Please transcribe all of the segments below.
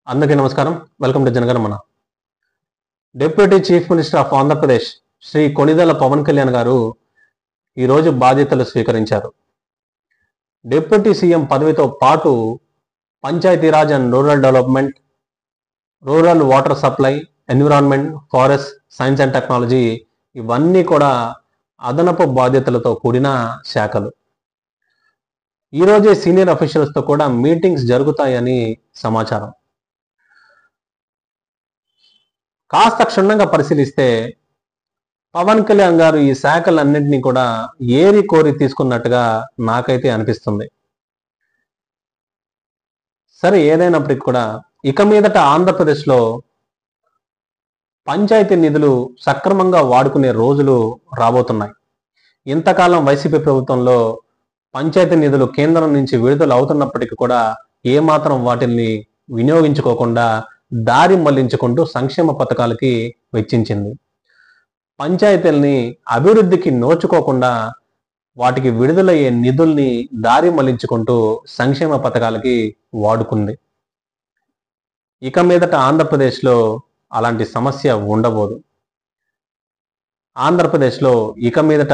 అందరికీ నమస్కారం. Welcome to Janaganamana. Deputy chief minister of Andhra Pradesh Shri Konidela Pawan Kalyan గారు ఈరోజు బాధ్యతలు స్వీకరించారు. డిప్యూటీ సీఎం పదవితో పాటు Panchayati Raj and rural development, rural water supply, environment, forest, science and technology ఇవన్నీ కూడా అదనపు బాధ్యతలతో కూడిన శాఖలు. ఈరోజే సీనియర్ అఫీషియల్స్తో కూడా మీటింగ్స్ జరుగుతాయని సమాచారం. కాస్త క్షుణ్ణంగా పరిశీలిస్తే పవన్ కళ్యాణ్ గారు ఈ శాఖలన్నింటినీ కూడా ఏరి కోరి తీసుకున్నట్టుగా నాకైతే అనిపిస్తుంది. సరే, ఏదైనప్పటికీ కూడా ఇక మీదట ఆంధ్రప్రదేశ్లో పంచాయతీ నిధులు సక్రమంగా వాడుకునే రోజులు రాబోతున్నాయి. ఇంతకాలం వైసీపీ ప్రభుత్వంలో పంచాయతీ నిధులు కేంద్రం నుంచి విడుదల అవుతున్నప్పటికీ కూడా ఏమాత్రం వాటిని వినియోగించుకోకుండా దారి మళ్లించుకుంటూ సంక్షేమ పథకాలకి వెచ్చించింది. పంచాయతీల్ని అభివృద్ధికి నోచుకోకుండా వాటికి విడుదలయ్యే నిధుల్ని దారి మళ్లించుకుంటూ సంక్షేమ పథకాలకి వాడుకుంది. ఇక మీదట ఆంధ్రప్రదేశ్లో అలాంటి సమస్య ఉండబోదు. ఆంధ్రప్రదేశ్లో ఇక మీదట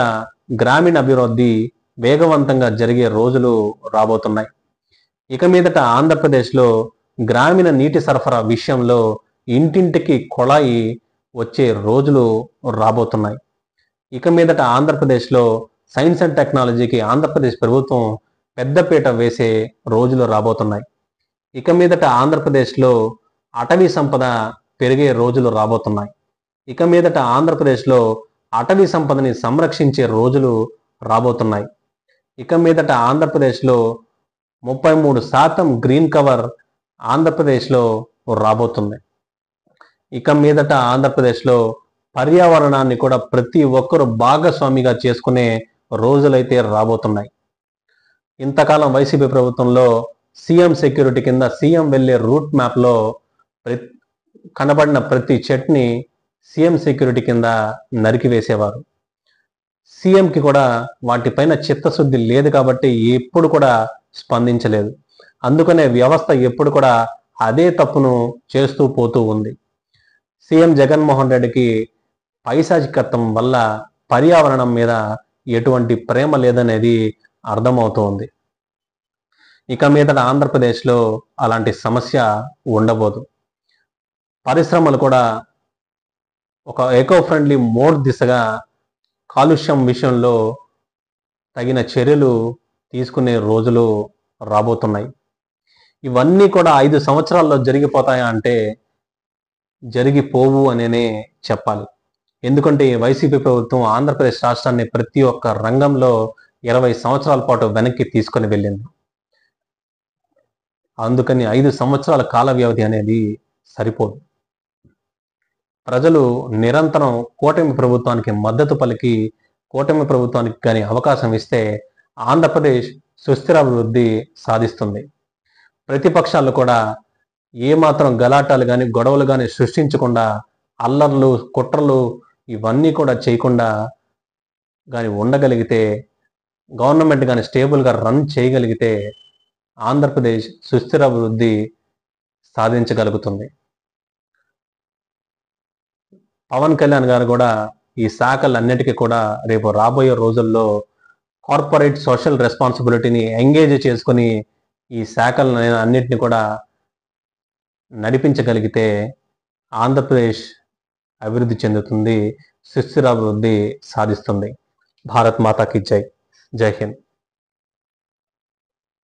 గ్రామీణ అభివృద్ధి వేగవంతంగా జరిగే రోజులు రాబోతున్నాయి. ఇక మీదట ఆంధ్రప్రదేశ్లో గ్రామీణ నీటి సరఫరా విషయంలో ఇంటింటికి కొళాయి వచ్చే రోజులు రాబోతున్నాయి. ఇక మీదట ఆంధ్రప్రదేశ్లో సైన్స్ అండ్ టెక్నాలజీకి ఆంధ్రప్రదేశ్ ప్రభుత్వం పెద్దపీట వేసే రోజులు రాబోతున్నాయి. ఇక మీదట ఆంధ్రప్రదేశ్లో అటవీ సంపద పెరిగే రోజులు రాబోతున్నాయి. ఇక మీదట ఆంధ్రప్రదేశ్లో అటవీ సంపదని సంరక్షించే రోజులు రాబోతున్నాయి. ఇక మీదట ఆంధ్రప్రదేశ్లో 33% గ్రీన్ కవర్ ఆంధ్రప్రదేశ్లో రాబోతుంది. ఇక మీదట ఆంధ్రప్రదేశ్లో పర్యావరణాన్ని కూడా ప్రతి ఒక్కరూ భాగస్వామిగా చేసుకునే రోజులైతే రాబోతున్నాయి. ఇంతకాలం వైసీపీ ప్రభుత్వంలో సీఎం సెక్యూరిటీ కింద సీఎం వెళ్ళే రూట్ మ్యాప్లో కనబడిన ప్రతి చెట్ని సీఎం సెక్యూరిటీ కింద నరికివేసేవారు. సీఎంకి కూడా వాటిపైన చిత్తశుద్ధి లేదు కాబట్టి ఎప్పుడు కూడా స్పందించలేదు. అందుకనే వ్యవస్థ ఎప్పుడు కూడా అదే తప్పును చేస్తూ పోతూ ఉంది. సీఎం జగన్మోహన్ రెడ్డికి పైశాచికత్వం వల్ల పర్యావరణం మీద ఎటువంటి ప్రేమ లేదనేది అర్థమవుతోంది. ఇక మీదట ఆంధ్రప్రదేశ్లో అలాంటి సమస్య ఉండబోదు. పరిశ్రమలు కూడా ఒక ఎకో ఫ్రెండ్లీ మోడ్ దిశగా కాలుష్యం విషయంలో తగిన చర్యలు తీసుకునే రోజులు రాబోతున్నాయి. ఇవన్నీ కూడా 5 సంవత్సరాల్లో జరిగిపోతాయా అంటే జరిగిపోవు అనేనే చెప్పాలి. ఎందుకంటే ఈ వైసీపీ ప్రభుత్వం ఆంధ్రప్రదేశ్ రాష్ట్రాన్ని ప్రతి ఒక్క రంగంలో 20 సంవత్సరాల పాటు వెనక్కి తీసుకొని వెళ్ళింది. అందుకని 5 సంవత్సరాల కాల వ్యవధి అనేది సరిపోదు. ప్రజలు నిరంతరం కూటమి ప్రభుత్వానికి మద్దతు పలికి కూటమి ప్రభుత్వానికి కానీ అవకాశం ఇస్తే ఆంధ్రప్రదేశ్ సుస్థిరాభివృద్ధి సాధిస్తుంది. ప్రతిపక్షాలు కూడా ఏమాత్రం గలాటాలు కానీ గొడవలు కానీ సృష్టించకుండా, అల్లర్లు కుట్రలు ఇవన్నీ కూడా చేయకుండా కానీ ఉండగలిగితే, గవర్నమెంట్ కానీ స్టేబుల్గా రన్ చేయగలిగితే ఆంధ్రప్రదేశ్ సుస్థిరాభివృద్ధి సాధించగలుగుతుంది. పవన్ కళ్యాణ్ గారు కూడా ఈ శాఖలన్నిటికీ కూడా రేపు రాబోయే రోజుల్లో కార్పొరేట్ సోషల్ రెస్పాన్సిబిలిటీని ఎంగేజ్ చేసుకుని ఈ శాఖలను అన్నిటిని కూడా నడిపించగలిగితే ఆంధ్రప్రదేశ్ అభివృద్ధి చెందుతుంది, సుస్థిరాభివృద్ధి సాధిస్తుంది. భారత్ మాతాకి జై. జై హింద్.